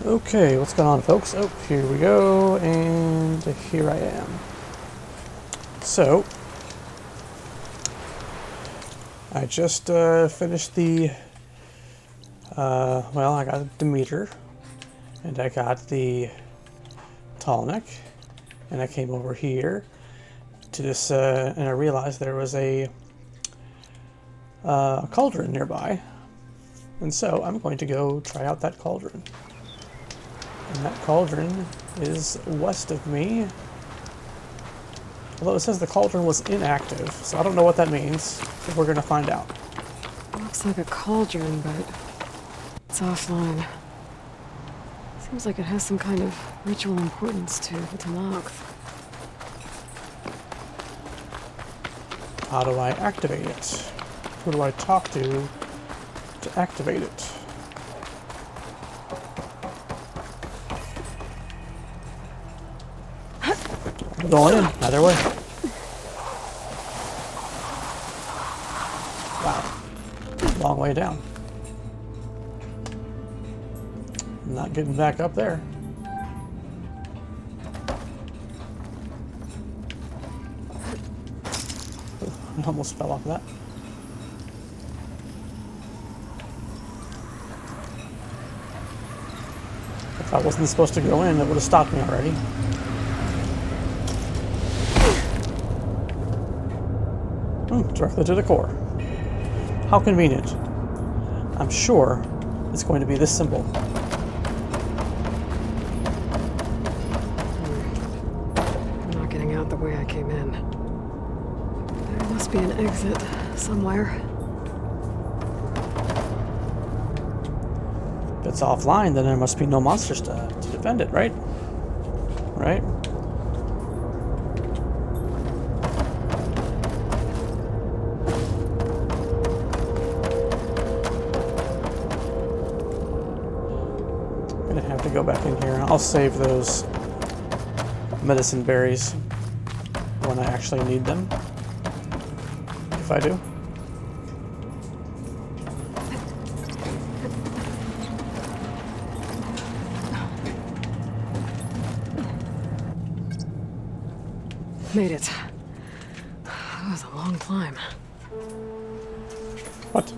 Okay, what's going on, folks? Oh, here we go, and here I am. So, I just finished the, well, I got the meter, and I got the tall neck, and I came over here to this, and I realized there was a cauldron nearby, and so I'm going to go try out that cauldron. And that cauldron is west of me. Although it says the cauldron was inactive, so I don't know what that means, but we're going to find out. Looks like a cauldron, but it's offline. Seems like it has some kind of ritual importance to the Tanakh. How do I activate it? Who do I talk to activate it? I'm going in, either way. Wow. Long way down. I'm not getting back up there. Ooh, I almost fell off of that. If I wasn't supposed to go in, it would have stopped me already. Directly to the core. How convenient. I'm sure it's going to be this simple. I'm not getting out the way I came in. There must be an exit somewhere. If it's offline, then there must be no monsters to defend it, right? Right? Go back in here. I'll save those medicine berries when I actually need them, if I do. Made it. That was a long climb. What?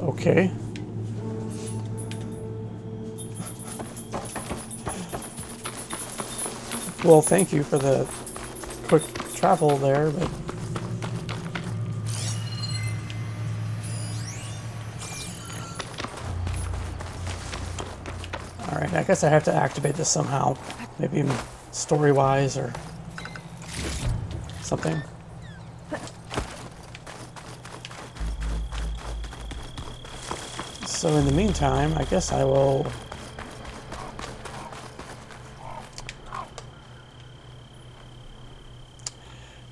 Okay. Well, thank you for the quick travel there, but... Alright, I guess I have to activate this somehow. Maybe story-wise or something. So in the meantime, I guess I will...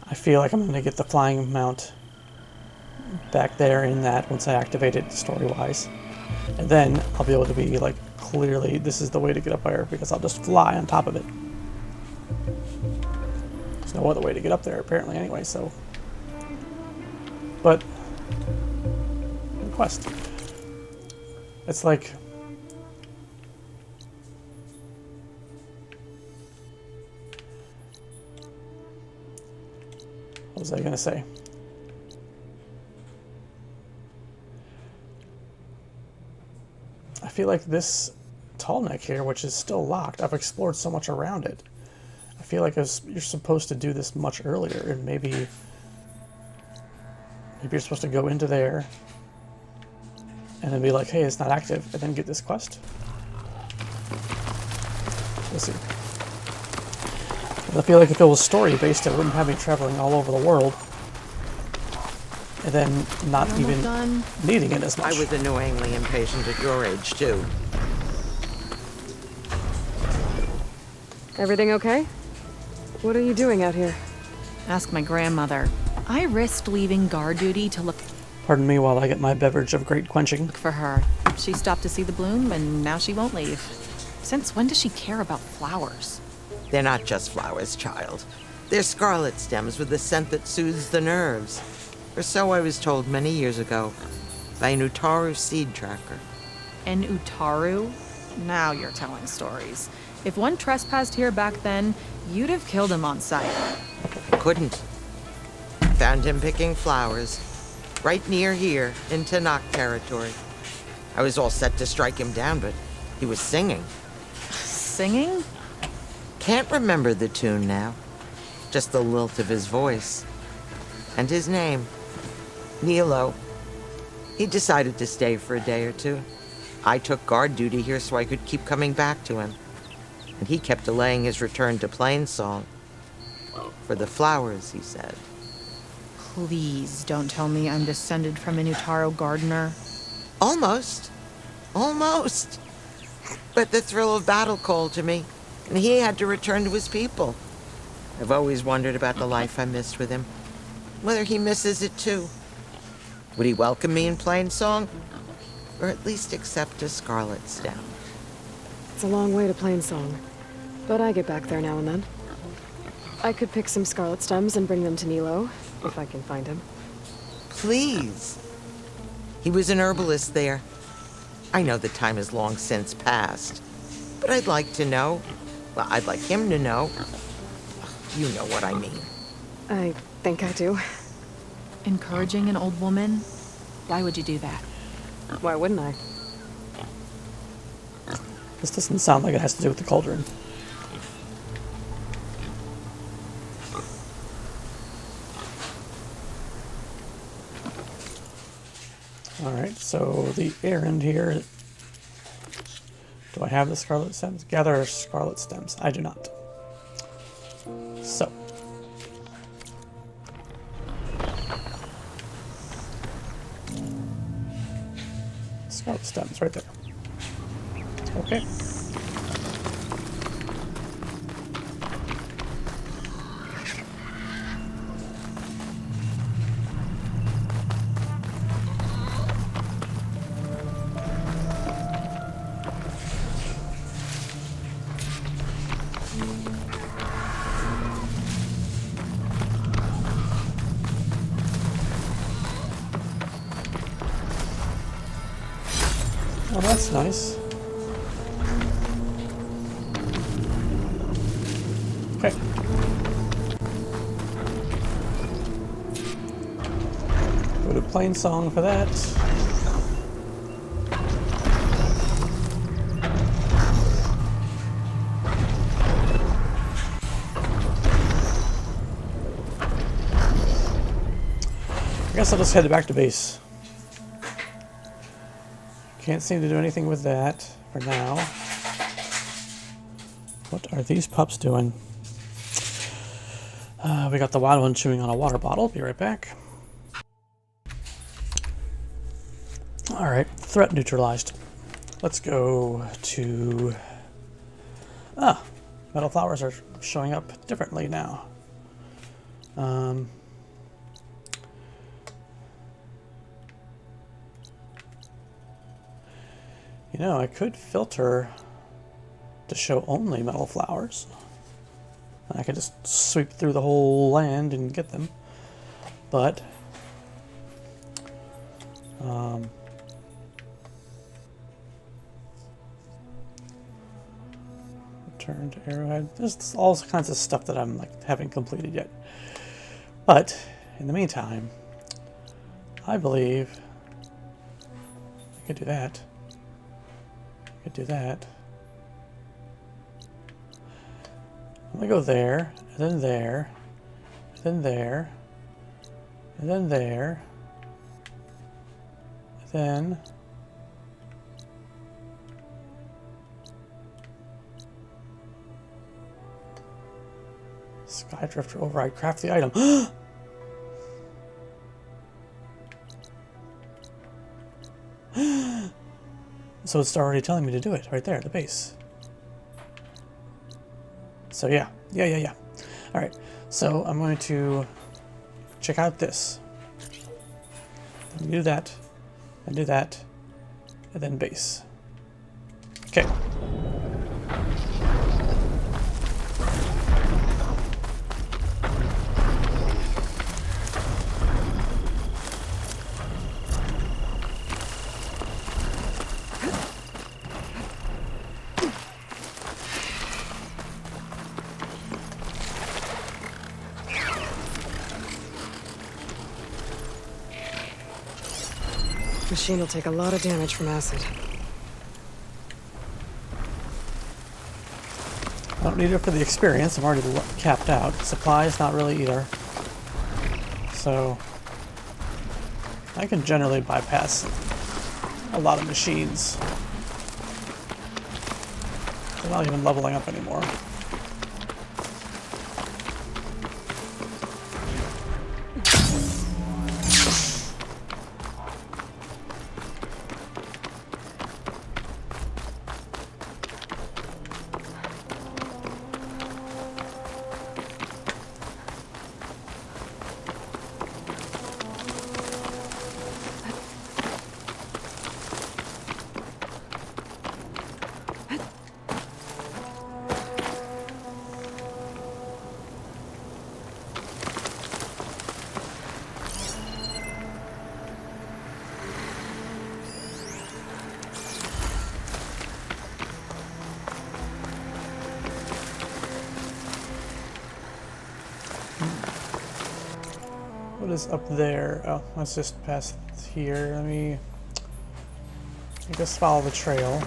I feel like I'm going to get the flying mount back there in that once I activate it story-wise. And then I'll be able to be like, clearly this is the way to get up there because I'll just fly on top of it. There's no other way to get up there apparently anyway, so. But, quest. It's like, what was I going to say? I feel like this tall neck here, which is still locked, I've explored so much around it. I feel like you're supposed to do this much earlier, and maybe you're supposed to go into there and then be like, hey, it's not active, and then get this quest. We'll see. I feel like if it was story-based, it wouldn't have me traveling all over the world. And then not even needing it as much. I was annoyingly impatient at your age, too. Everything okay? What are you doing out here? Ask my grandmother. I risked leaving guard duty to look Pardon me while I get my beverage of great quenching. for her. She stopped to see the bloom, and now she won't leave. Since when does she care about flowers? They're not just flowers, child. They're scarlet stems with a scent that soothes the nerves. Or so I was told many years ago by an Utaru seed tracker. En Utaru? Now you're telling stories. If one trespassed here back then, you'd have killed him on sight. Couldn't. Found him picking flowers. Right near here, in Tanakh territory. I was all set to strike him down, but he was singing. Singing? Can't remember the tune now. Just the lilt of his voice. And his name. Nilo. He decided to stay for a day or two. I took guard duty here so I could keep coming back to him. And he kept delaying his return to Plainsong. For the flowers, he said. Please don't tell me I'm descended from an Utaro gardener. Almost. Almost. But the thrill of battle called to me, and he had to return to his people. I've always wondered about the life I missed with him. Whether he misses it too. Would he welcome me in Plainsong? Or at least accept a scarlet stem? It's a long way to Plainsong, but I get back there now and then. I could pick some scarlet stems and bring them to Nilo, if I can find him. Please. He was an herbalist there. I know the time has long since passed, but I'd like to know. Well, I'd like him to know. You know what I mean. I think I do. Encouraging an old woman? Why would you do that? Why wouldn't I? This doesn't sound like it has to do with the cauldron. Alright, so the errand here. Do I have the scarlet stems? Gather scarlet stems. I do not. So. Scarlet stems right there. Okay. Oh, that's nice. Okay. Go to Plainsong for that. I guess I'll just head back to base. Can't seem to do anything with that for now. What are these pups doing? We got the wild one chewing on a water bottle. Be right back. Alright, threat neutralized. Let's go to... metal flowers are showing up differently now. You know, I could filter to show only metal flowers. I could just sweep through the whole land and get them. But return to Arrowhead. There's all kinds of stuff that I'm like haven't completed yet. But in the meantime, I believe I could do that. I could do that. I'm gonna go there, and then there, and then there, and then there, and then Skydrifter override, craft the item. So it's already telling me to do it right there at the base. So yeah. All right, so I'm going to check out this. Do that, and do that, and then base. Okay. machine will take a lot of damage from acid. I don't need it for the experience. I'm already capped out. Supplies, not really either. So I can generally bypass a lot of machines. They're not even leveling up anymore. What is up there? Oh, let's just pass here. Let me, I guess, follow the trail.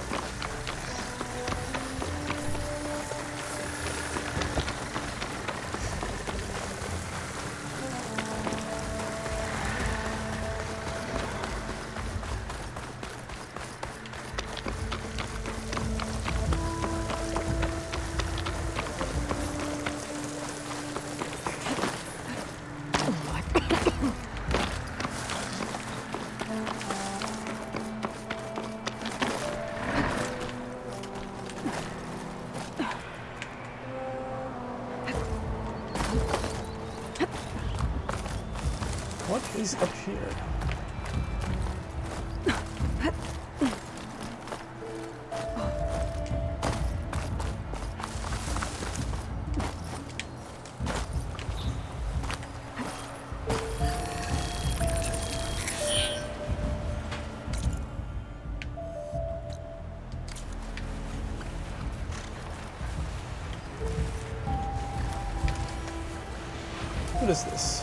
What is up here? What is this?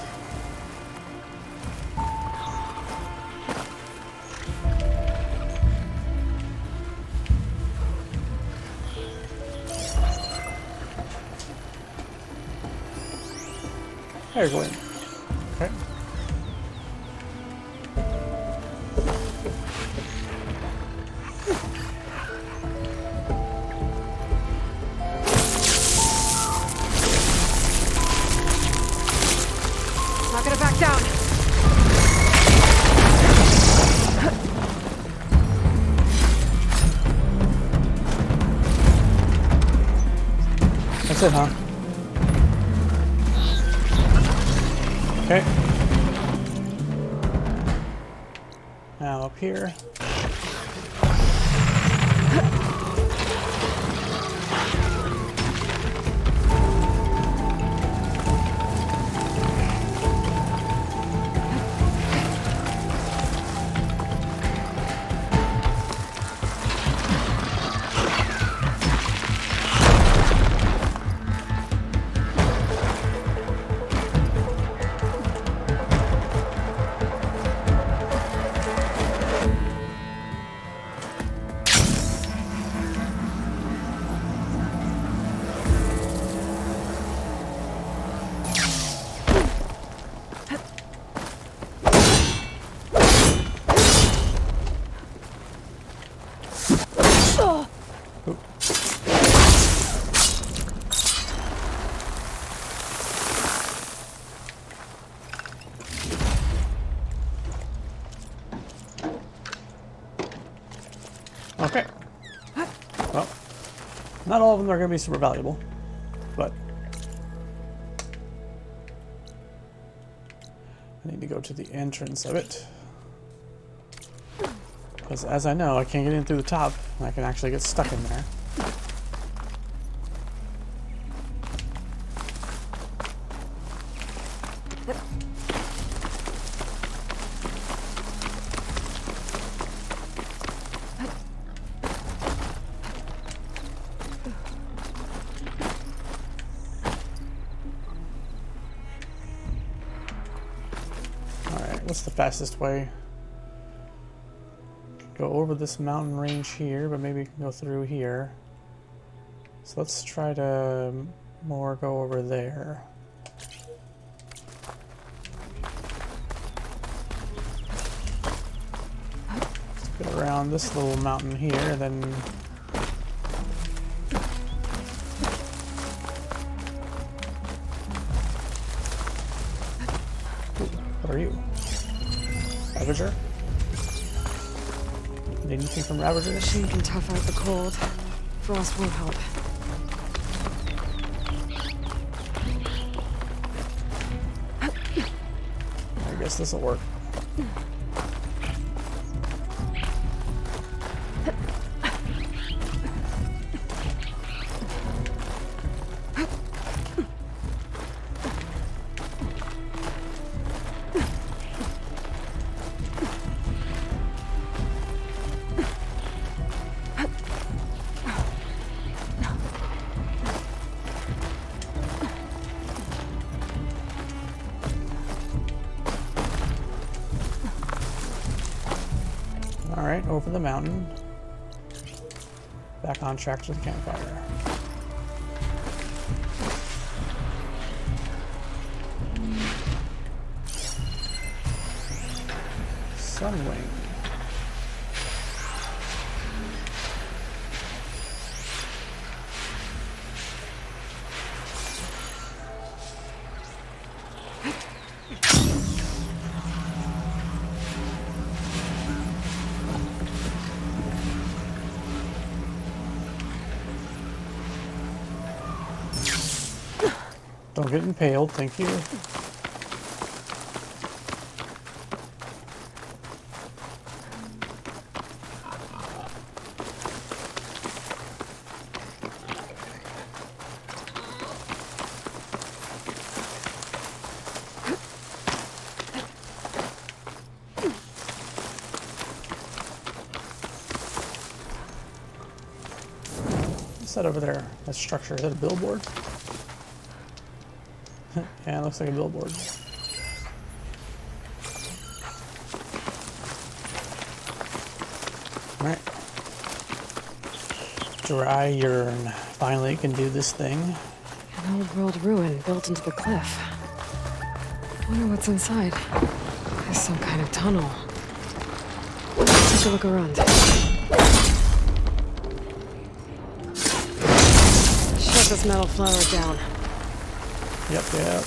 Dry Yearn. Okay. Not gonna back down. That's it, huh? Okay. Now up here. Okay. Well, not all of them are going to be super valuable, but I need to go to the entrance of it. Because as I know, I can't get in through the top, and I can actually get stuck in there. Alright, what's the fastest way? go over this mountain range here, but maybe we can go through here. So let's try to more go over there. Let's go around this little mountain here, and then what are you? Ravager? Need anything from Ravager? Machine can tough out the cold. Frost won't help. I guess this'll work. Alright, over the mountain. Back on track to the campfire. Sunwing. Don't get impaled, thank you. What's that over there? That structure, is that a billboard? Yeah, it looks like a billboard. Alright. Dry Yearn. Finally can do this thing. An old world ruin built into the cliff. Wonder what's inside. There's some kind of tunnel. Let's take a look around. Shut this metal flower down. Yep, yep.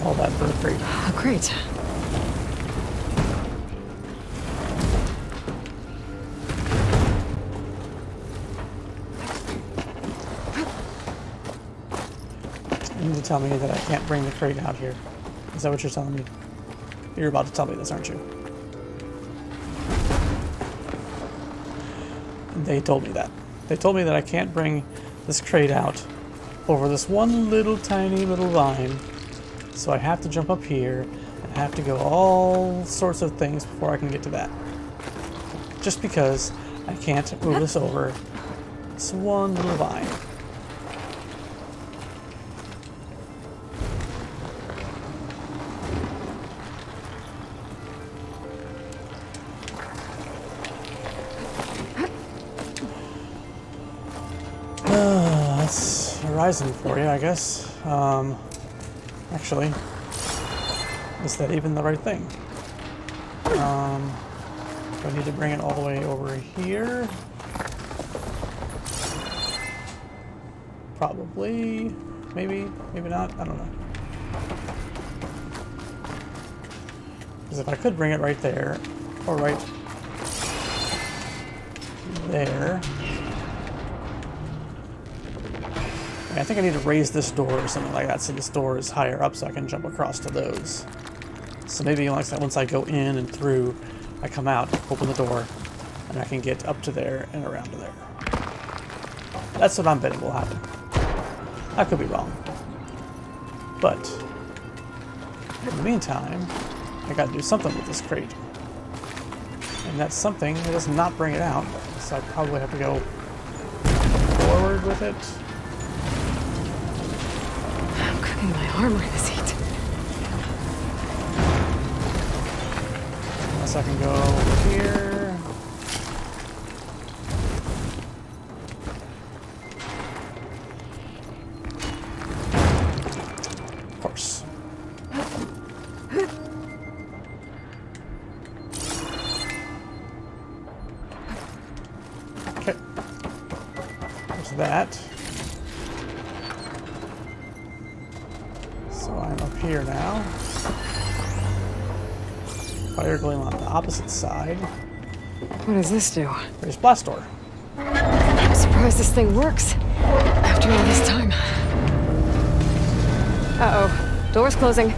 All that for the crate. Oh, great. You need to tell me that I can't bring the crate out here. Is that what you're telling me? You're about to tell me this, aren't you? They told me that. They told me that I can't bring this crate out over this one little tiny little line. So I have to jump up here and have to go all sorts of things before I can get to that. Just because I can't move this over this one little line. That's Horizon for you, I guess. Actually, is that even the right thing? Do I need to bring it all the way over here? Probably. Maybe. Maybe not. I don't know. Because if I could bring it right there, or right there. I think I need to raise this door or something like that so this door is higher up so I can jump across to those. So maybe once I go in and through, I come out, open the door, and I can get up to there and around to there. That's what I'm betting will happen. I could be wrong. But, in the meantime, I gotta do something with this crate. And that something does not bring it out, so I probably have to go forward with it. I'm cooking my armor in this heat. Unless I can go over here. Of course. Okay. There's that. So I'm up here now. Fire going on the opposite side. What does this do? There's blast door. I'm surprised this thing works. After all this time. Uh-oh. Door's closing.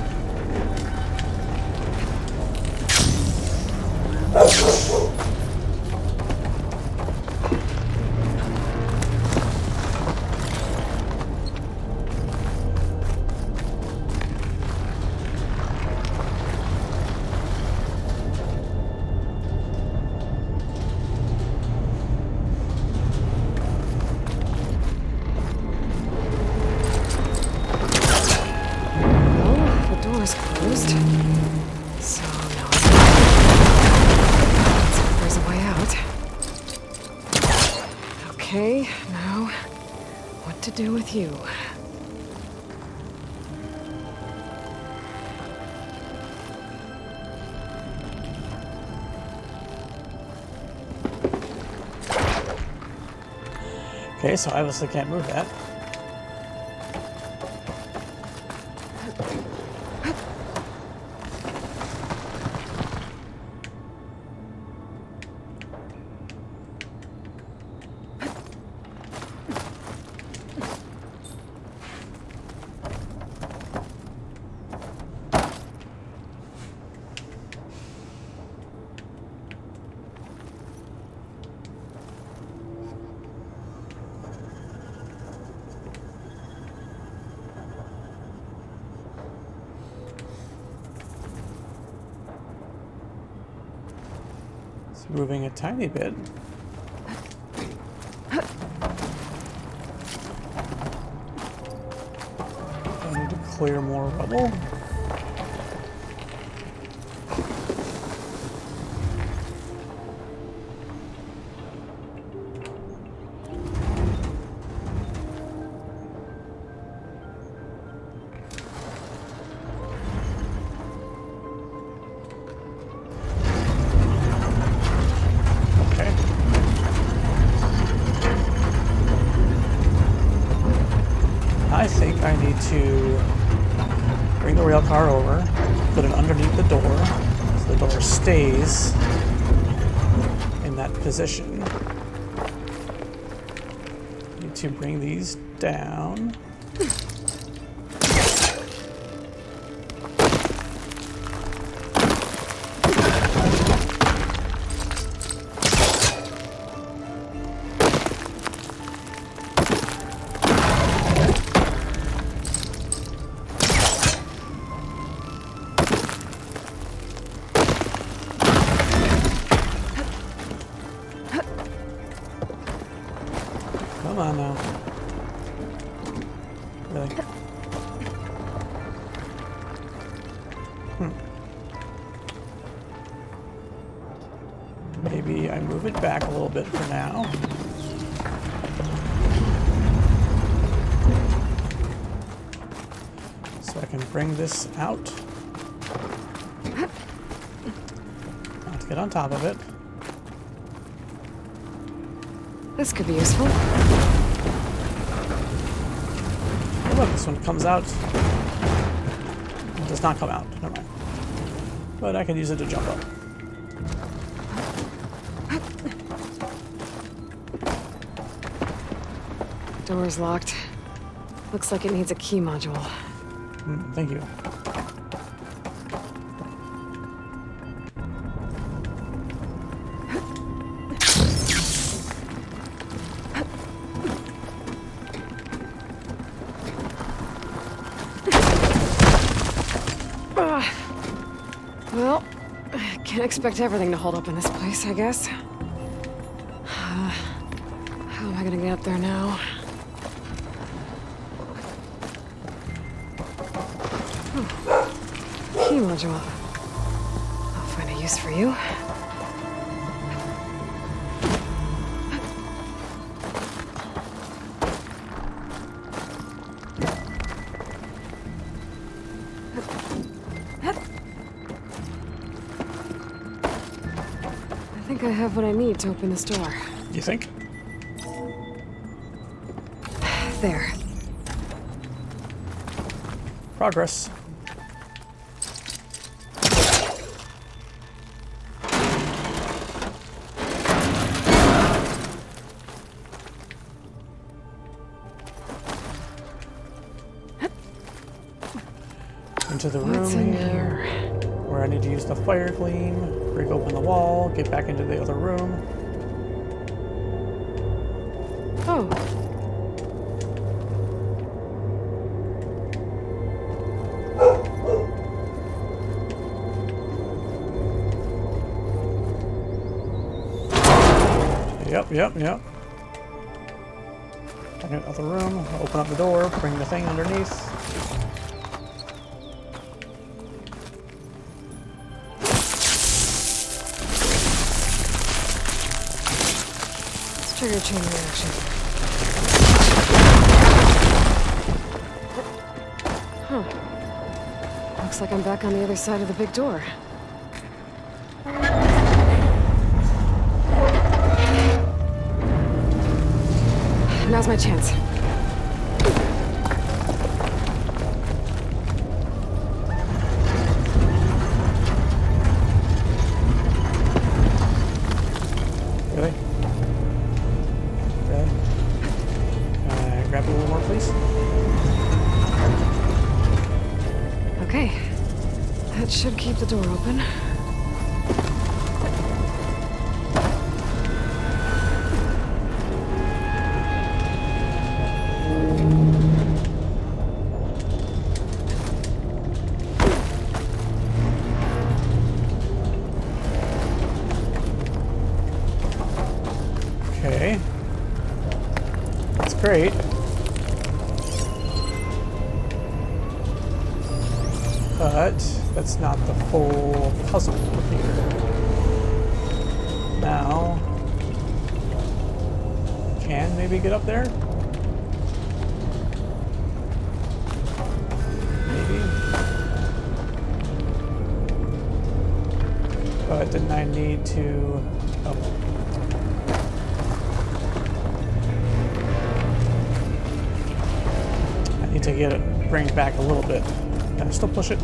Door's closed. So no. Looks like there's a way out. Okay, now what to do with you? Okay, so I obviously can't move that. It's moving a tiny bit. I need to clear more rubble. I think I need to bring the rail car over, put it underneath the door, so the door stays in that position. Need to bring these down. Come on now. Really? Maybe I move it back a little bit for now. So I can bring this out. Not to get on top of it. This could be useful. Oh, look, this one comes out. It does not come out. Never mind. But I can use it to jump up. Door's locked. Looks like it needs a key module. Thank you. Well, can't expect everything to hold up in this place, I guess. How am I gonna get up there now? Key module. I'll find a use for you. I think I have what I need to open this door. You think? There. Progress. Into the What's room in here, here? where I need to use the fire gleam, break open the wall, get back into the other room. Oh. Yep. Back into the other room, open up the door, bring the thing underneath. Let's trigger a chain reaction. Huh. Looks like I'm back on the other side of the big door. Now's my chance. Really? Really? Grab a little more, please? Okay. That should keep the door open. Okay. That's great. But that's not the full puzzle here. Now, can maybe get up there? Maybe. But then I need to... Oh. I need to get it, bring it back a little bit. Can I still push it?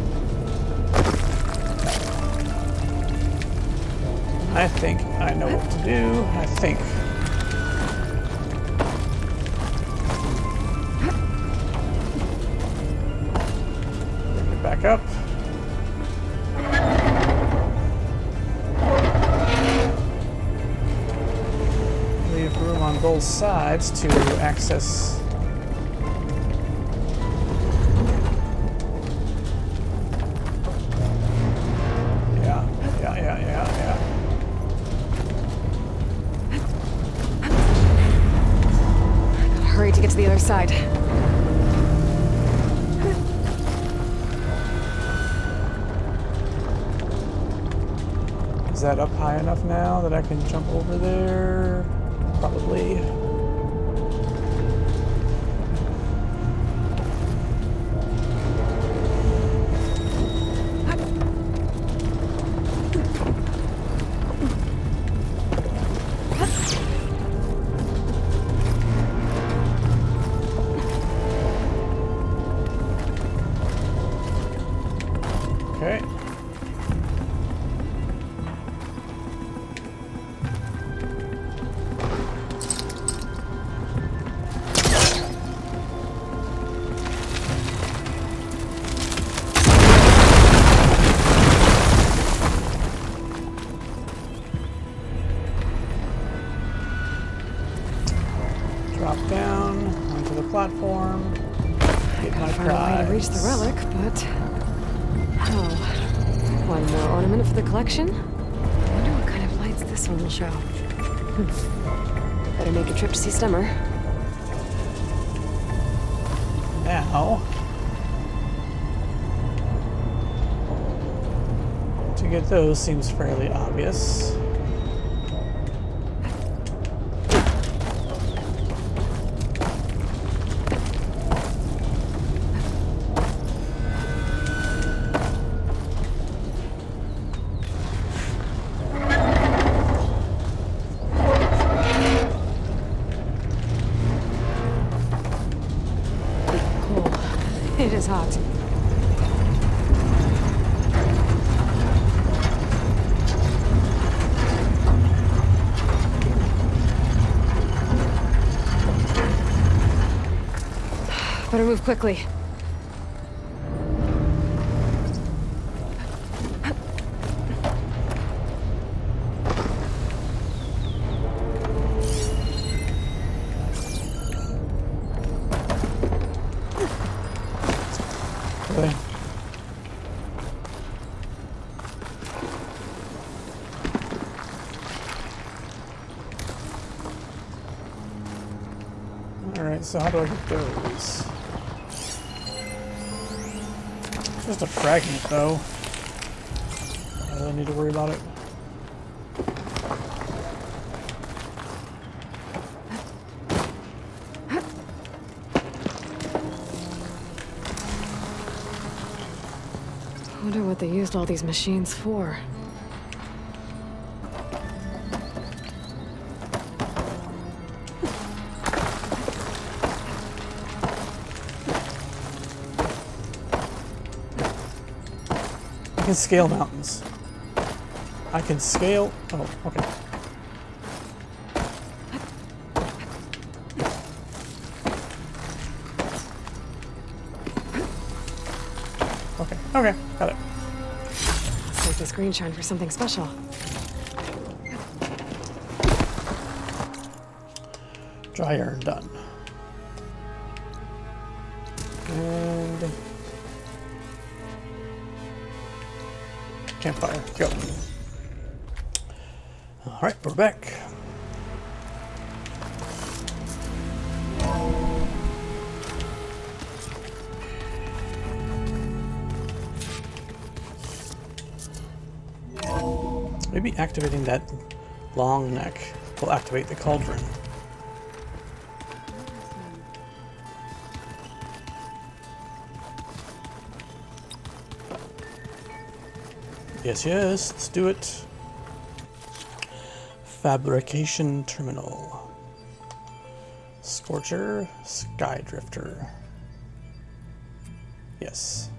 I think I know what to do. I think. Bring it back up. Leave room on both sides to access. Yeah. Hurry to get to the other side. Is that up high enough now that I can jump over there? Probably. Okay. Drop down onto the platform. Get my Find a way to reach the prize. relic, but how? One more ornament for the collection? I wonder what kind of lights this one will show. Better make a trip to see Stemmer. Now, to to get those seems fairly obvious. Cool. It is hot. Better move quickly. Really? Alright, so how do I get those? Just a fragment, though. I don't need to worry about it. I wonder what they used all these machines for. I can scale mountains. I can scale... Oh, okay. Okay, got it. Save this green shine for something special. Dry Yearn done. And... campfire, go. Alright, we're back. Maybe activating that long neck will activate the Cauldron. Yes, let's do it. Fabrication Terminal. Scorcher, Sky Drifter. Yes.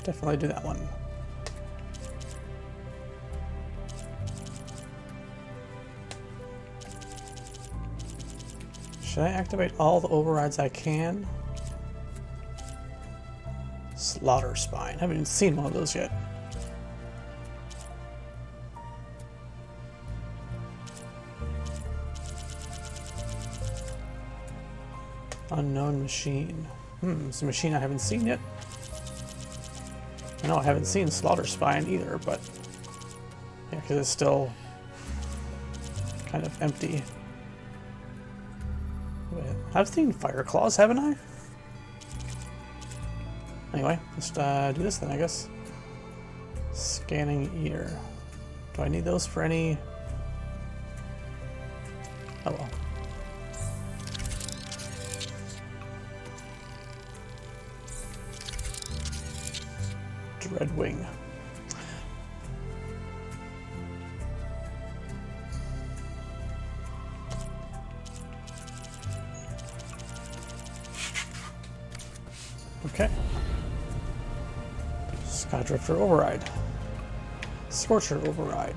Definitely do that one. Should I activate all the overrides I can? Slaughter Spine. Haven't even seen one of those yet. Unknown machine. It's a machine I haven't seen yet. I know I haven't seen Slaughter Spine either, but yeah, because it's still kind of empty. Wait, I've seen Fire Claws, haven't I? Anyway, let's do this then, I guess. Scanning ear. Do I need those for any... Oh well. Dreadwing. Okay. Skydrifter override. Scorcher override.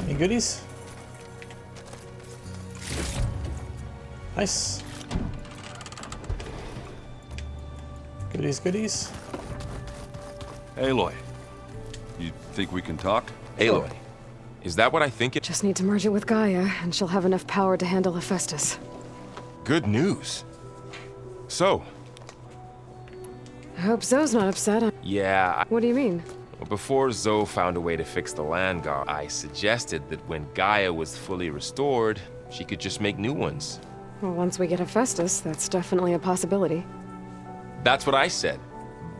Any goodies? Nice. Goodies, goodies. Aloy, you think we can talk? Aloy, is that what I think it... Just need to merge it with Gaia, and she'll have enough power to handle Hephaestus. Good news. So... I hope Zoe's not upset. Yeah, What do you mean? before Zoe found a way to fix the land guard, I suggested that when Gaia was fully restored, she could just make new ones. Well, once we get Hephaestus, that's definitely a possibility. That's what I said.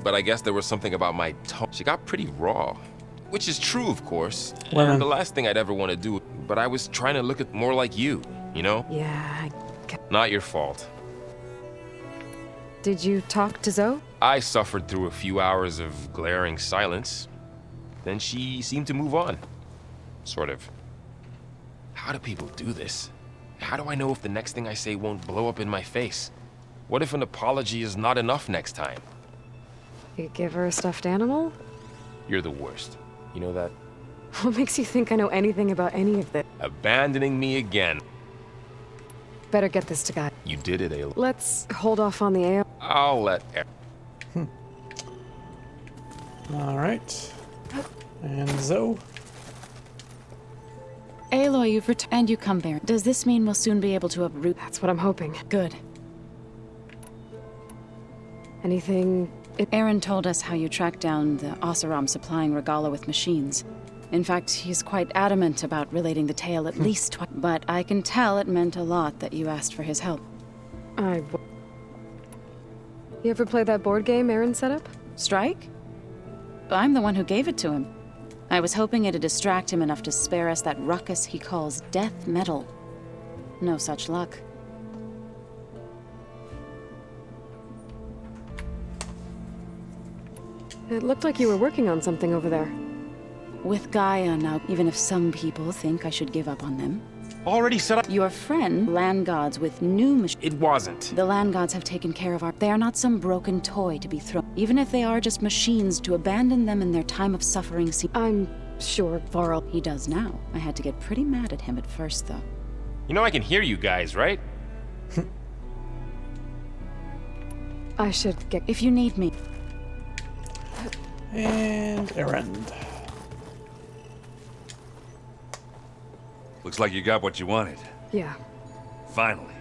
But I guess there was something about my tone. She got pretty raw. Which is true, of course. Women. And the last thing I'd ever want to do. But I was trying to look at more like you, you know? Yeah, Not your fault. Did you talk to Zoe? I suffered through a few hours of glaring silence. Then she seemed to move on. Sort of. How do people do this? How do I know if the next thing I say won't blow up in my face? What if an apology is not enough next time? You give her a stuffed animal? You're the worst. You know that? What makes you think I know anything about any of this? Abandoning me again. Better get this to Guy. You did it, Aloy. Let's hold off on the ale. I'll let All right. And Zoe. Aloy, you've returned and you come back. Does this mean we'll soon be able to uproot? That's what I'm hoping. Good. Anything... Aaron told us how you tracked down the Oseram supplying Regala with machines. In fact, he's quite adamant about relating the tale at least twice. But I can tell it meant a lot that you asked for his help. You ever play that board game Aaron set up? Strike? I'm the one who gave it to him. I was hoping it'd distract him enough to spare us that ruckus he calls death metal. No such luck. It looked like you were working on something over there. With Gaia now, even if some people think I should give up on them. Already set up. Your friend, land gods with new machines. It wasn't. The land gods have taken care of our... They are not some broken toy to be thrown. Even if they are just machines, to abandon them in their time of suffering I'm sure Varl... He does now. I had to get pretty mad at him at first, though. You know I can hear you guys, right? I should get... If you need me. And Erend. Looks like you got what you wanted. Yeah. Finally.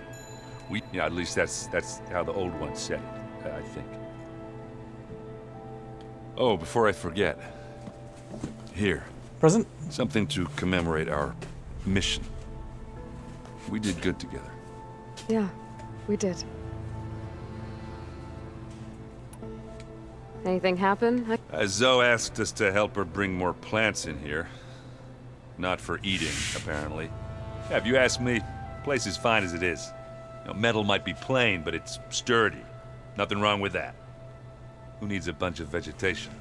At least that's how the old one said it, I think. Oh, before I forget. Here, Present? something to commemorate our mission. We did good together. Yeah, we did. Anything happen? Zoe asked us to help her bring more plants in here. Not for eating, apparently. Yeah, if you ask me, the place is fine as it is. Metal might be plain, but it's sturdy. Nothing wrong with that. Who needs a bunch of vegetation?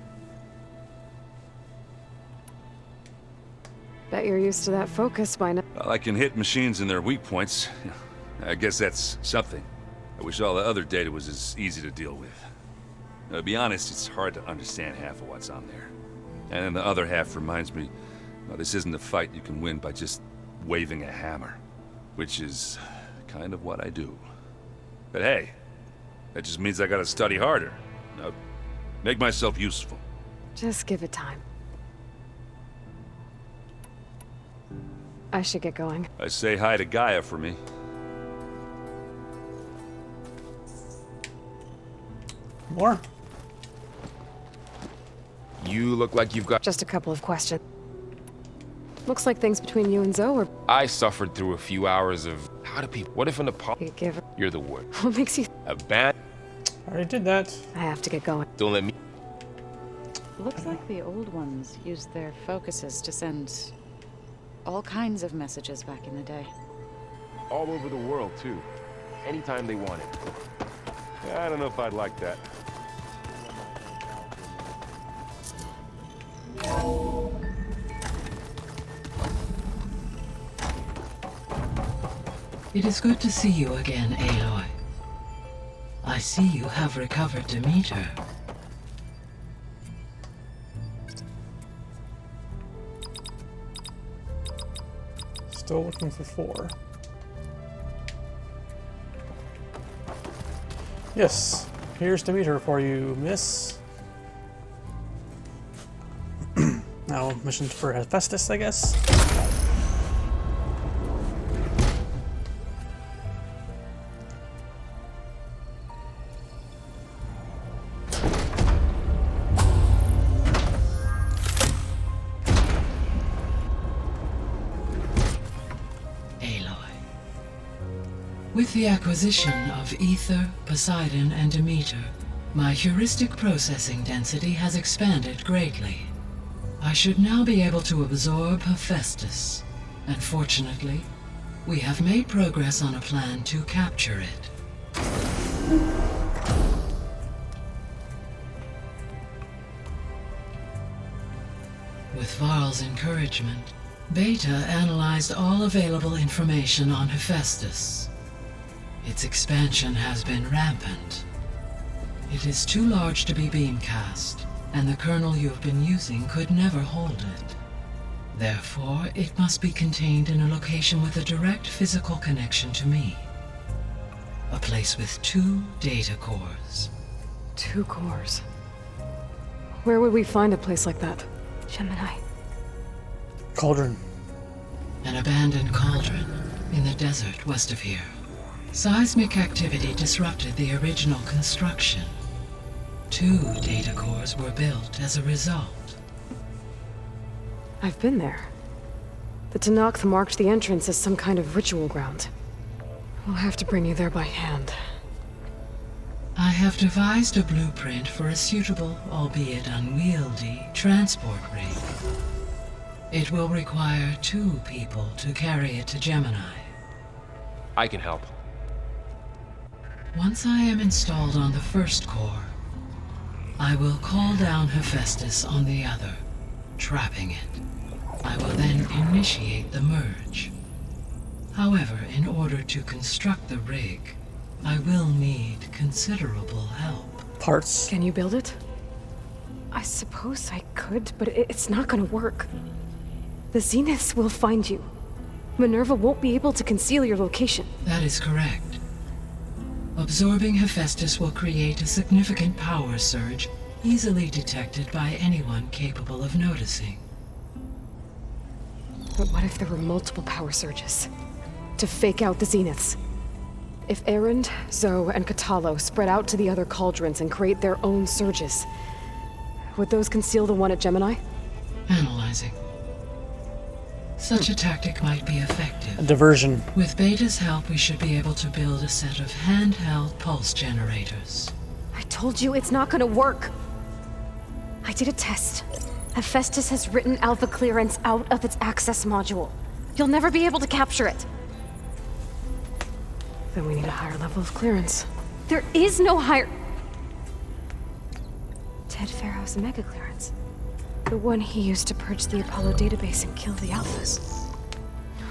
Bet you're used to that focus by now. Well, I can hit machines in their weak points. I guess that's something. I wish all the other data was as easy to deal with. To be honest, it's hard to understand half of what's on there. And then the other half reminds me, well, this isn't a fight you can win by just waving a hammer. Which is kind of what I do. But hey, that just means I gotta study harder. Make myself useful. Just give it time. I should get going. Say hi to Gaia for me. More? You look like you've got... Just a couple of questions. Looks like things between you and Zoe are... I suffered through a few hours of... How do people... What if an apology... You give her... You're the worst. What makes you... Already did that. I have to get going. Don't let me... Looks like the old ones used their focuses to send all kinds of messages back in the day. All over the world, too. Anytime they wanted. Yeah, I don't know if I'd like that. It is good to see you again, Aloy. I see you have recovered Demeter. Still looking for 4. Yes, here's Demeter for you, miss. Now, mission for Hephaestus, I guess. Aloy, With the acquisition of Ether, Poseidon, and Demeter, my heuristic processing density has expanded greatly. I should now be able to absorb Hephaestus, and fortunately, we have made progress on a plan to capture it. With Varl's encouragement, Beta analyzed all available information on Hephaestus. Its expansion has been rampant. It is too large to be beamcast, and the kernel you have been using could never hold it. Therefore, it must be contained in a location with a direct physical connection to me. A place with 2 data cores. 2 cores. Where would we find a place like that? Gemini. Cauldron. An abandoned cauldron in the desert west of here. Seismic activity disrupted the original construction. 2 data cores were built as a result. I've been there. The Tenakth marked the entrance as some kind of ritual ground. We'll have to bring you there by hand. I have devised a blueprint for a suitable, albeit unwieldy, transport rig. It will require 2 people to carry it to Gemini. I can help. Once I am installed on the first core, I will call down Hephaestus on the other, trapping it. I will then initiate the merge. However, in order to construct the rig, I will need considerable help. Parts. Can you build it? I suppose I could, but it's not gonna work. The Zeniths will find you. Minerva won't be able to conceal your location. That is correct. Absorbing Hephaestus will create a significant power surge, easily detected by anyone capable of noticing. But what if there were multiple power surges? To fake out the Zeniths? If Erend, Zoe, and Katalo spread out to the other cauldrons and create their own surges, would those conceal the one at Gemini? Analyzing. Such a tactic might be A effective. diversion. With Beta's help, we should be able to build a set of handheld pulse generators. I told you it's not gonna work. I did a test. Hephaestus has written Alpha clearance out of its access module. You'll never be able to capture it. Then we need a higher level of clearance. There is no higher... Ted Farrow's mega clearance. The one he used to purge the Apollo database and kill the Alphas.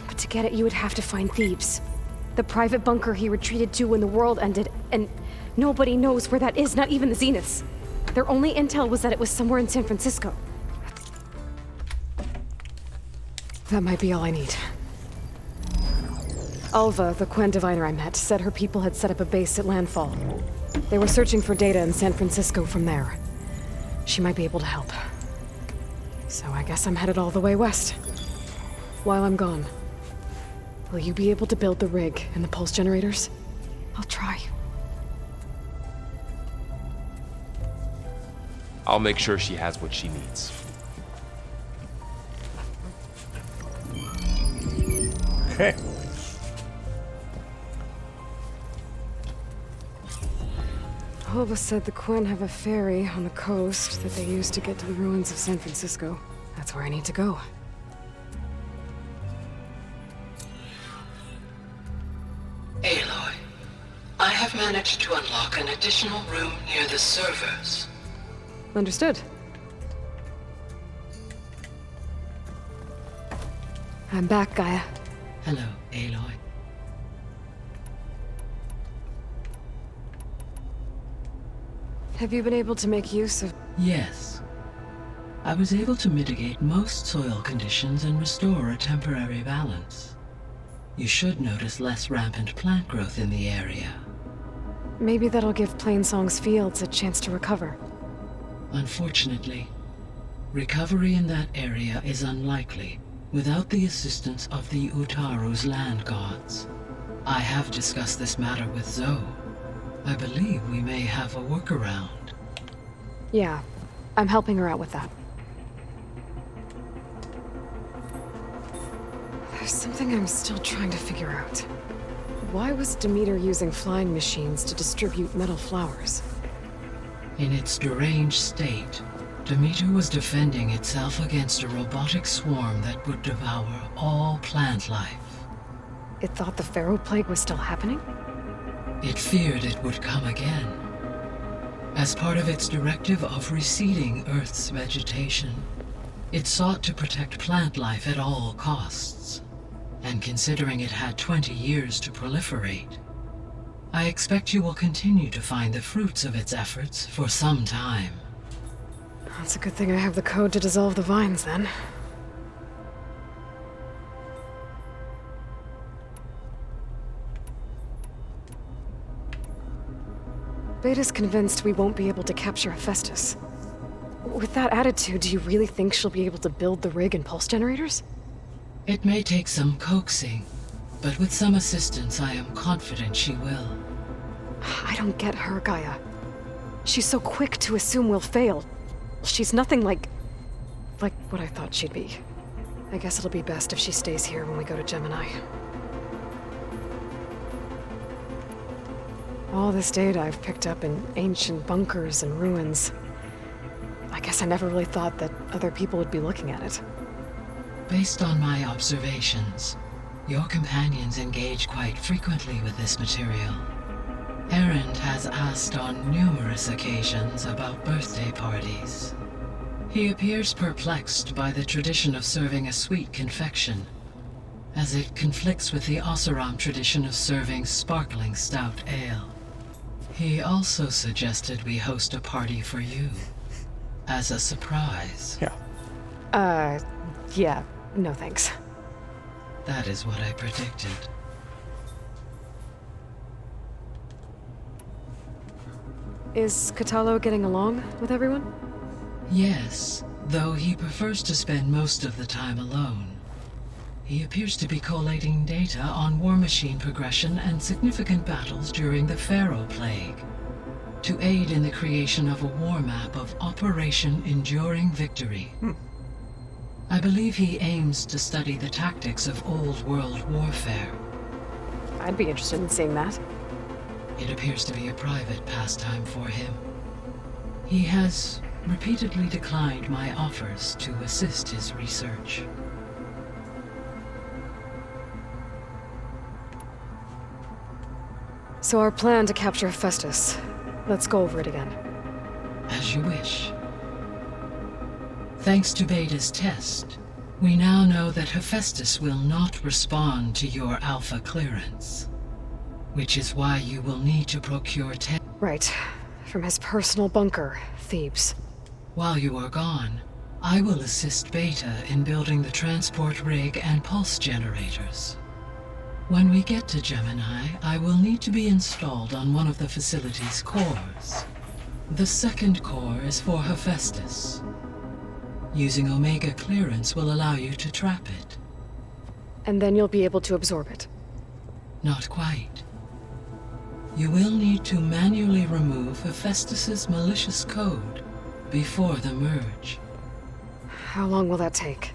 But to get it, you would have to find Thebes. The private bunker he retreated to when the world ended, and nobody knows where that is, not even the Zeniths. Their only intel was that it was somewhere in San Francisco. That might be all I need. Alva, the Quen diviner I met, said her people had set up a base at landfall. They were searching for data in San Francisco from there. She might be able to help. So I guess I'm headed all the way west. While I'm gone, will you be able to build the rig and the pulse generators? I'll try. I'll make sure she has what she needs. Okay. Alva said the Quen have a ferry on the coast that they use to get to the ruins of San Francisco. That's where I need to go. Aloy, I have managed to unlock an additional room near the servers. Understood. I'm back, Gaia. Hello, Aloy. Have you been able to make use of... Yes. I was able to mitigate most soil conditions and restore a temporary balance. You should notice less rampant plant growth in the area. Maybe that'll give Plainsong's fields a chance to recover. Unfortunately, recovery in that area is unlikely without the assistance of the Utaru's land gods. I have discussed this matter with Zoe. I believe we may have a workaround. Yeah, I'm helping her out with that. There's something I'm still trying to figure out. Why was Demeter using flying machines to distribute metal flowers? In its deranged state, Demeter was defending itself against a robotic swarm that would devour all plant life. It thought the Pharaoh Plague was still happening? It feared it would come again. As part of its directive of reseeding Earth's vegetation, it sought to protect plant life at all costs. And considering it had 20 years to proliferate, I expect you will continue to find the fruits of its efforts for some time. That's a good thing I have the code to dissolve the vines, then. Beta's convinced we won't be able to capture Hephaestus. With that attitude, do you really think she'll be able to build the rig and pulse generators? It may take some coaxing, but with some assistance I am confident she will. I don't get her, Gaia. She's so quick to assume we'll fail. She's nothing like what I thought she'd be. I guess it'll be best if she stays here when we go to Gemini. All this data I've picked up in ancient bunkers and ruins. I guess I never really thought that other people would be looking at it. Based on my observations, your companions engage quite frequently with this material. Erend has asked on numerous occasions about birthday parties. He appears perplexed by the tradition of serving a sweet confection, as it conflicts with the Oseram tradition of serving sparkling stout ale. He also suggested we host a party for you, as a surprise. Yeah. Yeah, no thanks. That is what I predicted. Is Catalo getting along with everyone? Yes, though he prefers to spend most of the time alone. He appears to be collating data on war machine progression and significant battles during the Pharaoh Plague, to aid in the creation of a war map of Operation Enduring Victory. I believe he aims to study the tactics of old world warfare. I'd be interested in seeing that. It appears to be a private pastime for him. He has repeatedly declined my offers to assist his research. So our plan to capture Hephaestus. Let's go over it again. As you wish. Thanks to Beta's test, we now know that Hephaestus will not respond to your alpha clearance, which is why you will need to procure Right. From his personal bunker, Thebes. While you are gone, I will assist Beta in building the transport rig and pulse generators. When we get to Gemini, I will need to be installed on one of the facility's cores. The second core is for Hephaestus. Using Omega clearance will allow you to trap it. And then you'll be able to absorb it. Not quite. You will need to manually remove Hephaestus's malicious code before the merge. How long will that take?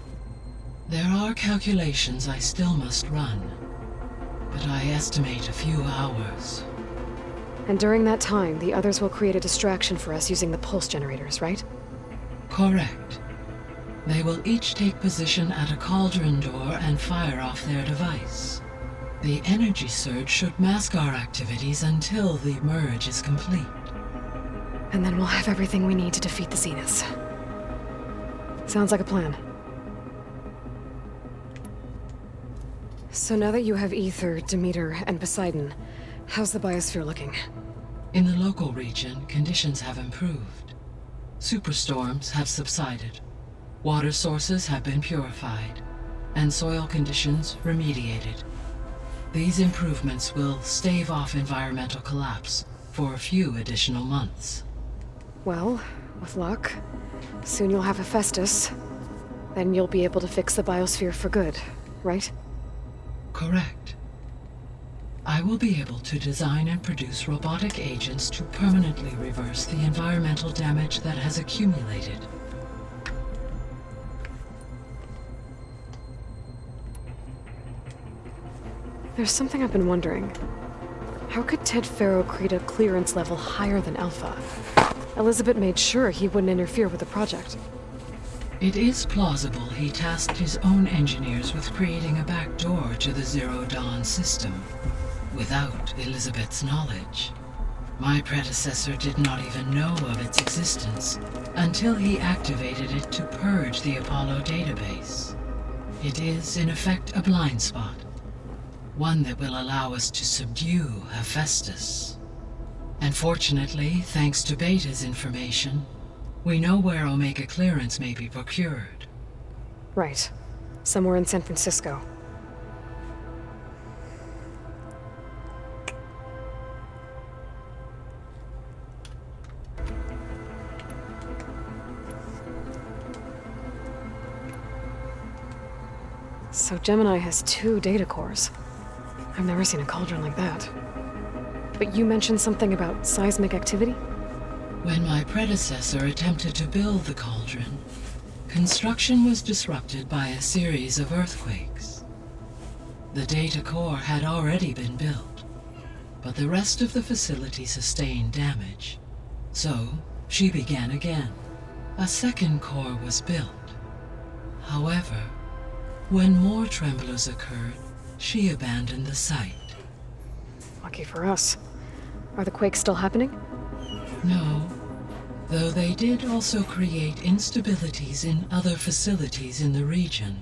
There are calculations I still must run, but I estimate a few hours. And during that time, the others will create a distraction for us using the pulse generators, right? Correct. They will each take position at a cauldron door and fire off their device. The energy surge should mask our activities until the merge is complete. And then we'll have everything we need to defeat the Zeniths. Sounds like a plan. So now that you have Ether, Demeter, and Poseidon, how's the biosphere looking? In the local region, conditions have improved. Superstorms have subsided. Water sources have been purified, and soil conditions remediated. These improvements will stave off environmental collapse for a few additional months. Well, with luck, soon you'll have Hephaestus. Then you'll be able to fix the biosphere for good, right? Correct. I will be able to design and produce robotic agents to permanently reverse the environmental damage that has accumulated. There's something I've been wondering. How could Ted Faro create a clearance level higher than Alpha? Elizabeth made sure he wouldn't interfere with the project. It is plausible he tasked his own engineers with creating a back door to the Zero Dawn system, without Elizabeth's knowledge. My predecessor did not even know of its existence until he activated it to purge the Apollo database. It is, in effect, a blind spot. One that will allow us to subdue Hephaestus. And fortunately, thanks to Beta's information, we know where Omega clearance may be procured. Right. Somewhere in San Francisco. So Gemini has 2 data cores. I've never seen a cauldron like that. But you mentioned something about seismic activity? When my predecessor attempted to build the cauldron, construction was disrupted by a series of earthquakes. The data core had already been built, but the rest of the facility sustained damage. So, she began again. A second core was built. However, when more tremblers occurred, she abandoned the site. Lucky for us. Are the quakes still happening? No, though they did also create instabilities in other facilities in the region.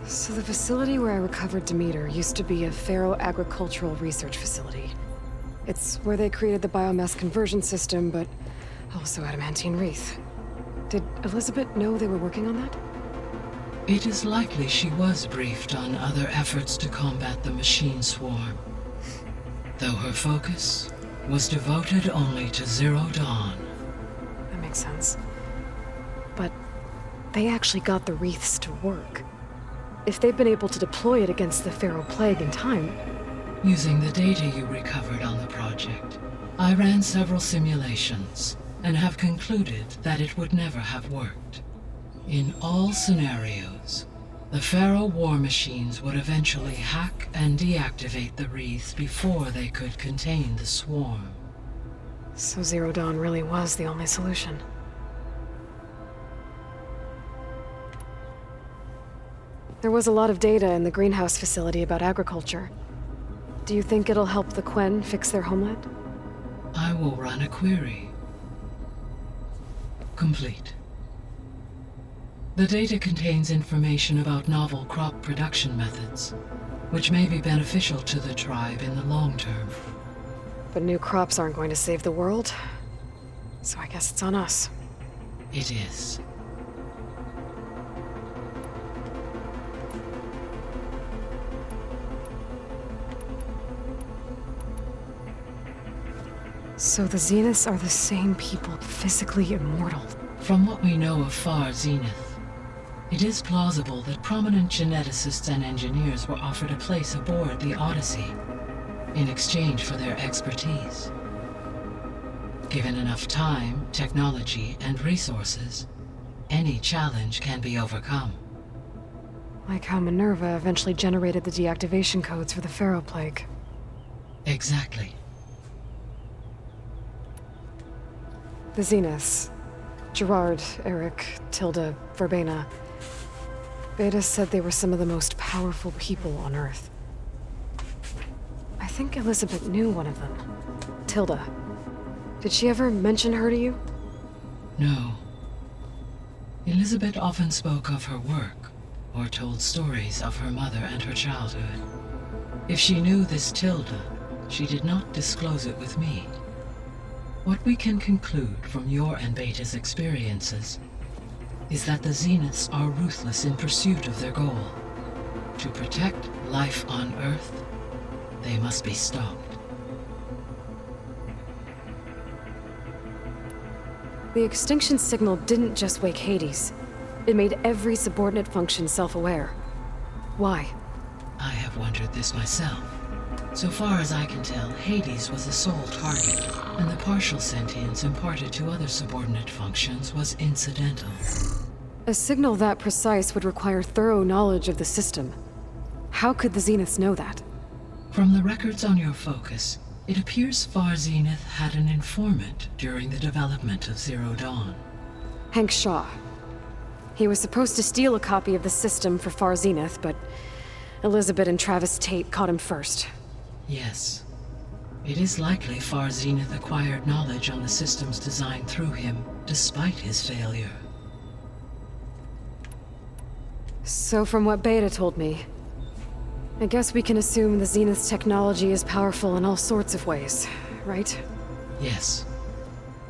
So the facility where I recovered Demeter used to be a Faro agricultural research facility. It's where they created the biomass conversion system, but also adamantine wreath. Did Elizabeth know they were working on that? It is likely she was briefed on other efforts to combat the machine swarm, though her focus was devoted only to Zero Dawn. That makes sense. But they actually got the wreaths to work. If they've been able to deploy it against the Faro Plague in time... Using the data you recovered on the project, I ran several simulations and have concluded that it would never have worked. In all scenarios, the Faro war machines would eventually hack and deactivate the wreaths before they could contain the swarm. So Zero Dawn really was the only solution. There was a lot of data in the greenhouse facility about agriculture. Do you think it'll help the Quen fix their homeland? I will run a query. Complete. The data contains information about novel crop production methods, which may be beneficial to the tribe in the long term. But new crops aren't going to save the world, so I guess it's on us. It is. So the Zeniths are the same people, physically immortal. From what we know of Far Zenith, it is plausible that prominent geneticists and engineers were offered a place aboard the Odyssey in exchange for their expertise. Given enough time, technology, and resources, any challenge can be overcome. Like how Minerva eventually generated the deactivation codes for the Faro Plague. Exactly. The Zeniths. Gerard, Eric, Tilda, Verbena. Beta said they were some of the most powerful people on Earth. I think Elizabeth knew one of them. Tilda. Did she ever mention her to you? No. Elizabeth often spoke of her work, or told stories of her mother and her childhood. If she knew this Tilda, she did not disclose it with me. What we can conclude from your and Beta's experiences is that the Zeniths are ruthless in pursuit of their goal. To protect life on Earth, they must be stopped. The extinction signal didn't just wake Hades. It made every subordinate function self-aware. Why? I have wondered this myself. So far as I can tell, Hades was the sole target, and the partial sentience imparted to other subordinate functions was incidental. A signal that precise would require thorough knowledge of the system. How could the Zeniths know that? From the records on your focus, it appears Far Zenith had an informant during the development of Zero Dawn. Hank Shaw. He was supposed to steal a copy of the system for Far Zenith, but Elizabeth and Travis Tate caught him first. Yes. It is likely Far Zenith acquired knowledge on the systems designed through him, despite his failure. So from what Beta told me, I guess we can assume the Zenith's technology is powerful in all sorts of ways, right? Yes.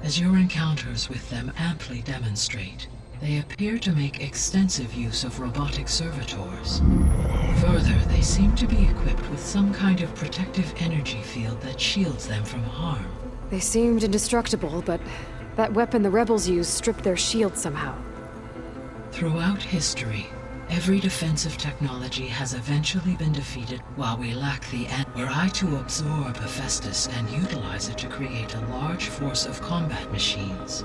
As your encounters with them amply demonstrate, they appear to make extensive use of robotic servitors. Further, they seem to be equipped with some kind of protective energy field that shields them from harm. They seemed indestructible, but that weapon the rebels used stripped their shield somehow. Throughout history, every defensive technology has eventually been defeated while we lack the were I to absorb Hephaestus and utilize it to create a large force of combat machines.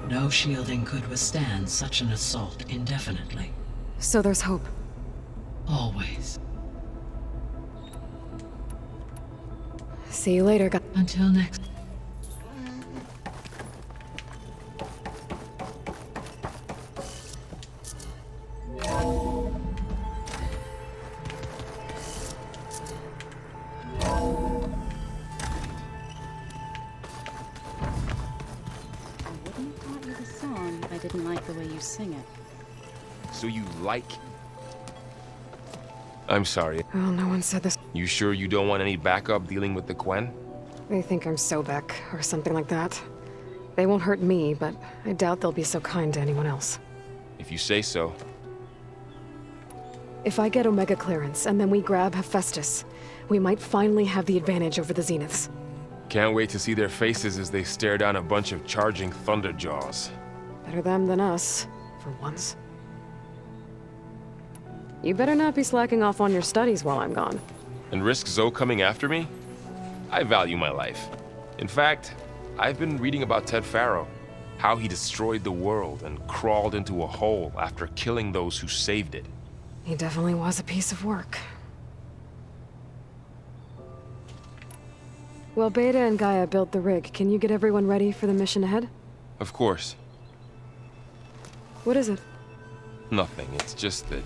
No shielding could withstand such an assault indefinitely. So there's hope. Always. See you later, guys. Until next. I didn't like the way you sing it. So you like... I'm sorry. Well, no one said this. You sure you don't want any backup dealing with the Quen? They think I'm Sobek, or something like that. They won't hurt me, but I doubt they'll be so kind to anyone else. If you say so. If I get Omega clearance, and then we grab Hephaestus, we might finally have the advantage over the Zeniths. Can't wait to see their faces as they stare down a bunch of charging Thunderjaws. Better them than us, for once. You better not be slacking off on your studies while I'm gone. And risk Zoe coming after me? I value my life. In fact, I've been reading about Ted Faro, how he destroyed the world and crawled into a hole after killing those who saved it. He definitely was a piece of work. Well, Beta and Gaia built the rig. Can you get everyone ready for the mission ahead? Of course. What is it? Nothing. It's just that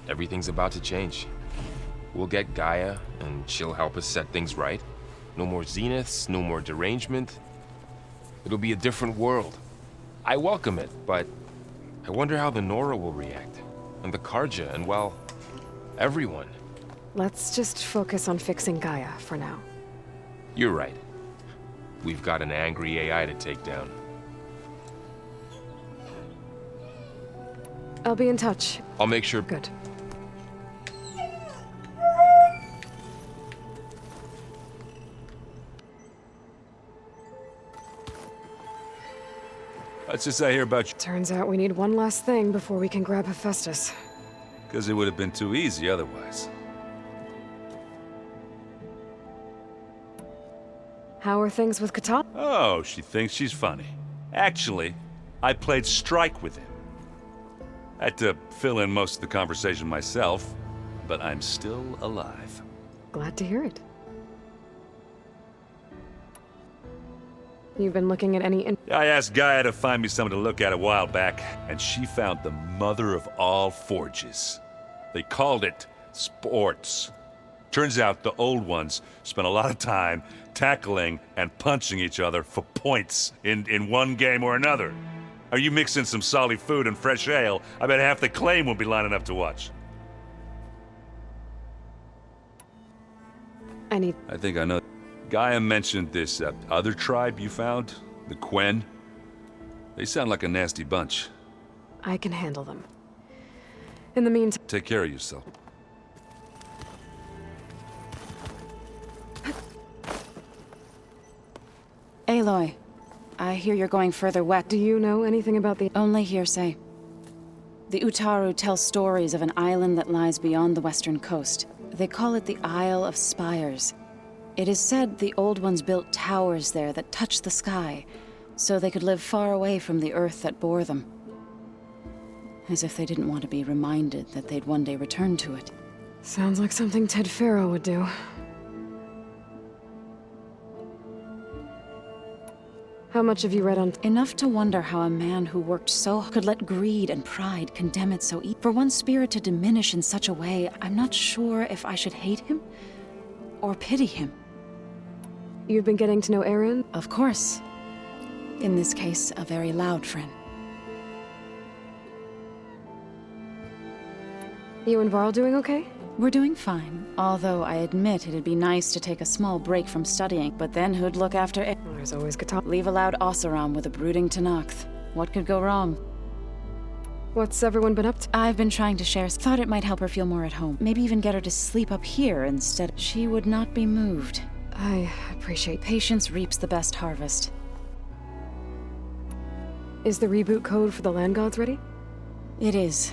everything's about to change. We'll get Gaia, and she'll help us set things right. No more Zeniths, no more derangement. It'll be a different world. I welcome it, but I wonder how the Nora will react. And the Karja, and well, everyone. Let's just focus on fixing Gaia for now. You're right. We've got an angry AI to take down. I'll be in touch. I'll make sure... Good. What's this I hear about you? Turns out we need one last thing before we can grab Hephaestus. Because it would have been too easy otherwise. How are things with Kata? Oh, she thinks she's funny. Actually, I played strike with him. I had to fill in most of the conversation myself, but I'm still alive. Glad to hear it. You've been looking at any... I asked Gaia to find me something to look at a while back, and she found the mother of all forges. They called it sports. Turns out the old ones spent a lot of time tackling and punching each other for points in one game or another. Are you mixing some solid food and fresh ale? I bet half the claim will be lining up to watch. I think I know. Gaia mentioned this other tribe you found, the Quen. They sound like a nasty bunch. I can handle them. In the meantime... Take care of yourself. Aloy, I hear you're going further west. Do you know anything about the... Only hearsay. The Utaru tell stories of an island that lies beyond the western coast. They call it the Isle of Spires. It is said the Old Ones built towers there that touched the sky, so they could live far away from the earth that bore them. as if they didn't want to be reminded that they'd one day return to it. Sounds like something Ted Farrow would do. How much have you read on... Enough to wonder how a man who worked so could let greed and pride condemn it so For one's spirit to diminish in such a way, I'm not sure if I should hate him or pity him. You've been getting to know Aaron? Of course. In this case, a very loud friend. You and Varl doing okay? We're doing fine, although I admit it'd be nice to take a small break from studying, but then who'd look after it? There's always guitar. Leave a loud Oseram with a brooding Tenakth. What could go wrong? What's everyone been up to? I've been trying to share. Thought it might help her feel more at home. Maybe even get her to sleep up here instead. She would not be moved. I appreciate... Patience reaps the best harvest. Is the reboot code for the Land Gods ready? It is.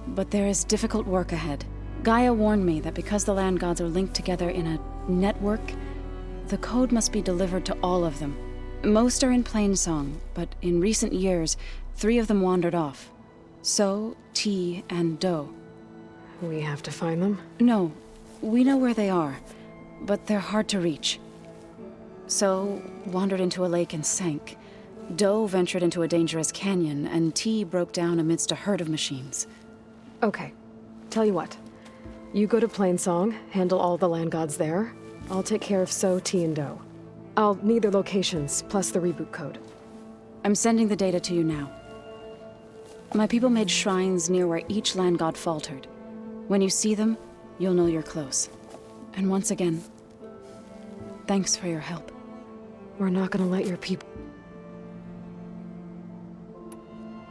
But there is difficult work ahead. Gaia warned me that because the Land Gods are linked together in a network, the code must be delivered to all of them. Most are in Plainsong, but in recent years, 3 of them wandered off. So, T, and Do. We have to find them? No, we know where they are, but they're hard to reach. So, wandered into a lake and sank. Do ventured into a dangerous canyon, and T broke down amidst a herd of machines. Okay. Tell you what. You go to Plainsong, handle all the Land Gods there. I'll take care of So, T, and Do. I'll need their locations, plus the reboot code. I'm sending the data to you now. My people made shrines near where each Land God faltered. When you see them, you'll know you're close. And once again, thanks for your help. We're not gonna let your people...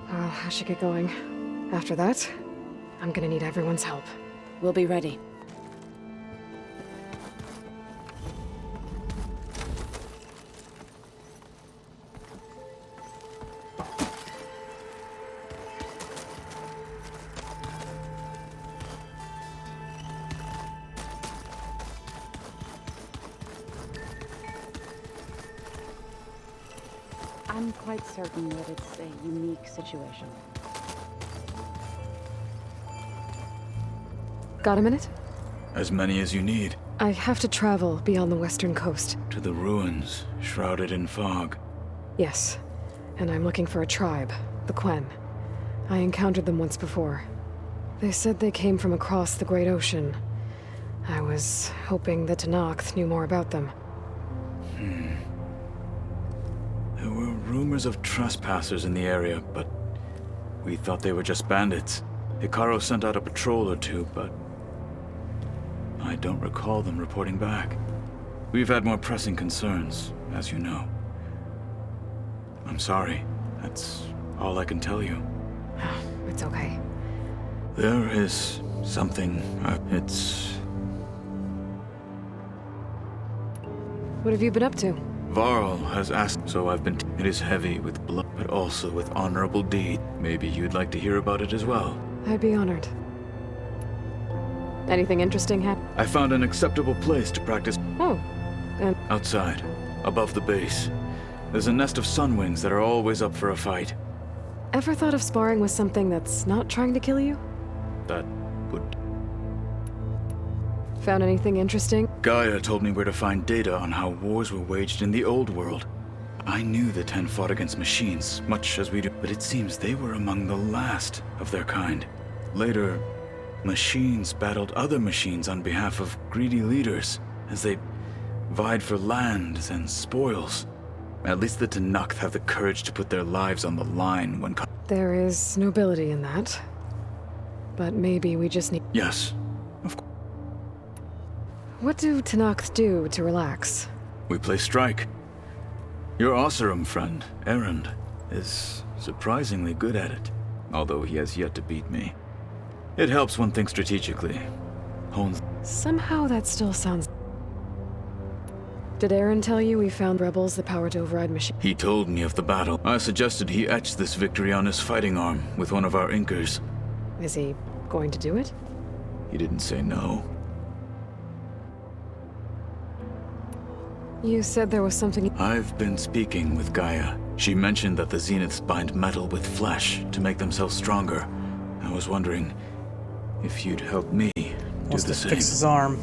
I should get going. After that, I'm gonna need everyone's help. We'll be ready. I'm quite certain that it's a unique situation. Got a minute? As many as you need. I have to travel beyond the western coast. To the ruins, shrouded in fog. Yes, and I'm looking for a tribe, the Quen. I encountered them once before. They said they came from across the Great Ocean. I was hoping the Tenakth knew more about them. There were rumors of trespassers in the area, but we thought they were just bandits. Hikaru sent out a patrol or two, but I don't recall them reporting back. We've had more pressing concerns, as you know. I'm sorry. That's all I can tell you. It's okay. There is something. It's... What have you been up to? Varl has asked, so I've been... It is heavy with blood, but also with honorable deed. Maybe you'd like to hear about it as well. I'd be honored. Anything interesting happen? I found an acceptable place to practice. Oh, and... Outside, above the base. There's a nest of sunwings that are always up for a fight. Ever thought of sparring with something that's not trying to kill you? That would... Found anything interesting? Gaia told me where to find data on how wars were waged in the old world. I knew the Ten fought against machines, much as we do, but it seems they were among the last of their kind. Later, machines battled other machines on behalf of greedy leaders, as they vied for lands and spoils. At least the Tenakth have the courage to put their lives on the line when... There is nobility in that. But maybe we just need... Yes, of course. What do Tenakth do to relax? We play strike. Your Oseram friend, Erend, is surprisingly good at it, although he has yet to beat me. It helps one think strategically. Hones... Somehow that still sounds... Did Aaron tell you we found rebels the power to override machines? He told me of the battle. I suggested he etch this victory on his fighting arm with one of our inkers. Is he going to do it? He didn't say no. You said there was something... I've been speaking with Gaia. She mentioned that the Zeniths bind metal with flesh to make themselves stronger. I was wondering if you'd help me do Wants the to same. fix his arm.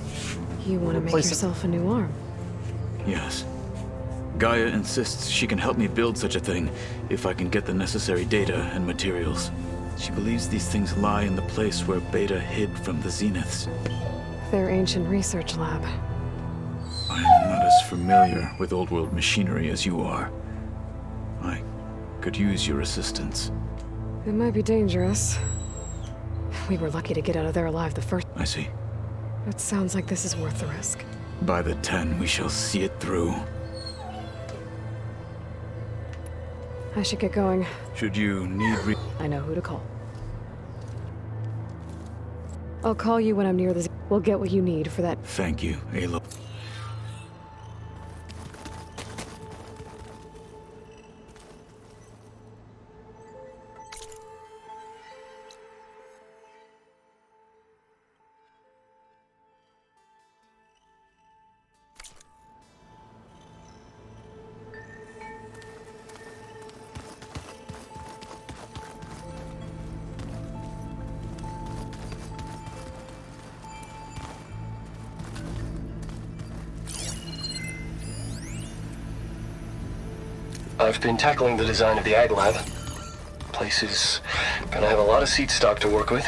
You want to make Replace it. yourself a new arm? Yes. Gaia insists she can help me build such a thing if I can get the necessary data and materials. She believes these things lie in the place where Beta hid from the Zeniths. Their ancient research lab. I am not as familiar with old world machinery as you are. I could use your assistance. It might be dangerous. We were lucky to get out of there alive the first. I see. It sounds like this is worth the risk. By the 10, we shall see it through. I should get going. Should you need I know who to call. I'll call you when I'm near the... We'll get what you need for that. Thank you, Aloy. I've been tackling the design of the Ag Lab. Place is gonna have a lot of seed stock to work with.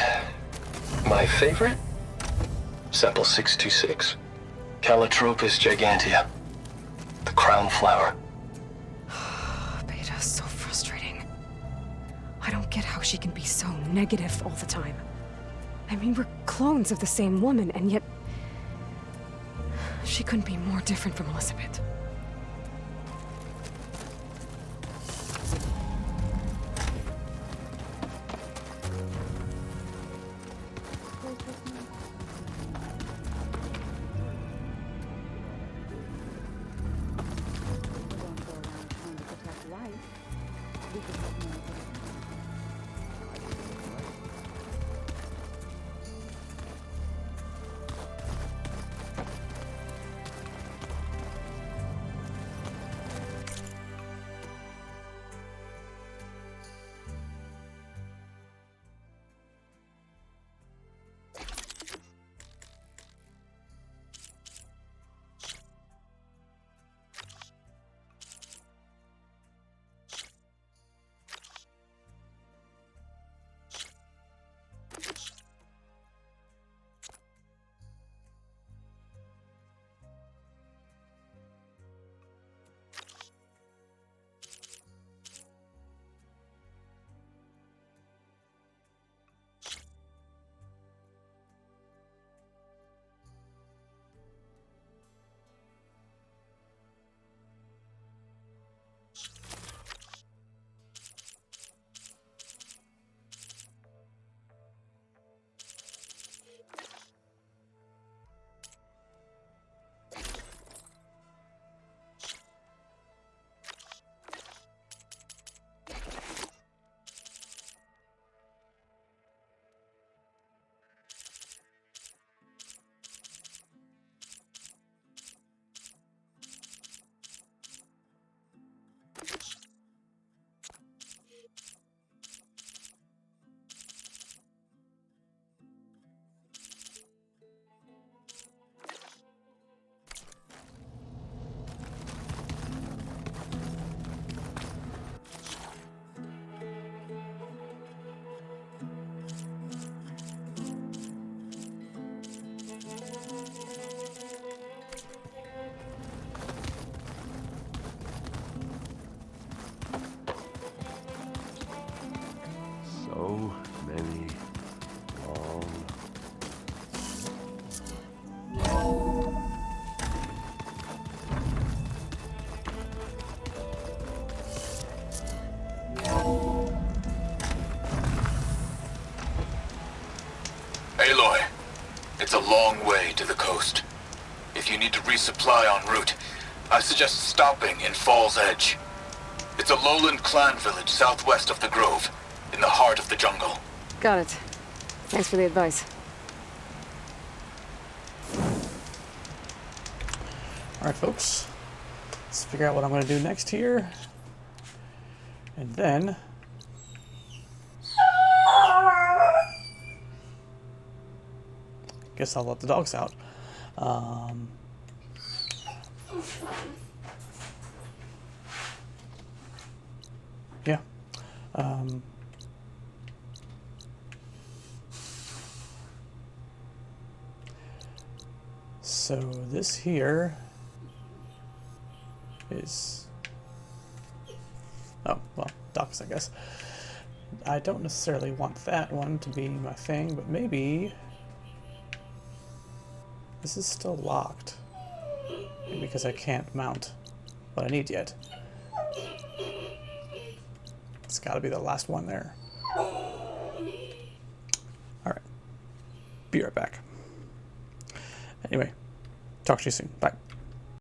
My favorite? Sample 626. Calotropis gigantea. The crown flower. Beta's so frustrating. I don't get how she can be so negative all the time. I mean, we're clones of the same woman, and yet... she couldn't be more different from Elizabeth. So many long... Aloy, it's a long way to the coast. If you need to resupply en route, I suggest stopping in Fall's Edge. It's a lowland clan village southwest of the Grove, in the heart of the jungle. Got it. Thanks for the advice. Alright, folks. Let's figure out what I'm going to do next here. And then guess I'll let the dogs out. Yeah. So this here is, oh, well, ducks, I guess. I don't necessarily want that one to be my thing, but maybe this is still locked. Maybe because I can't mount what I need yet. It's got to be the last one there. Alright. Be right back. Anyway, talk to you soon. Bye.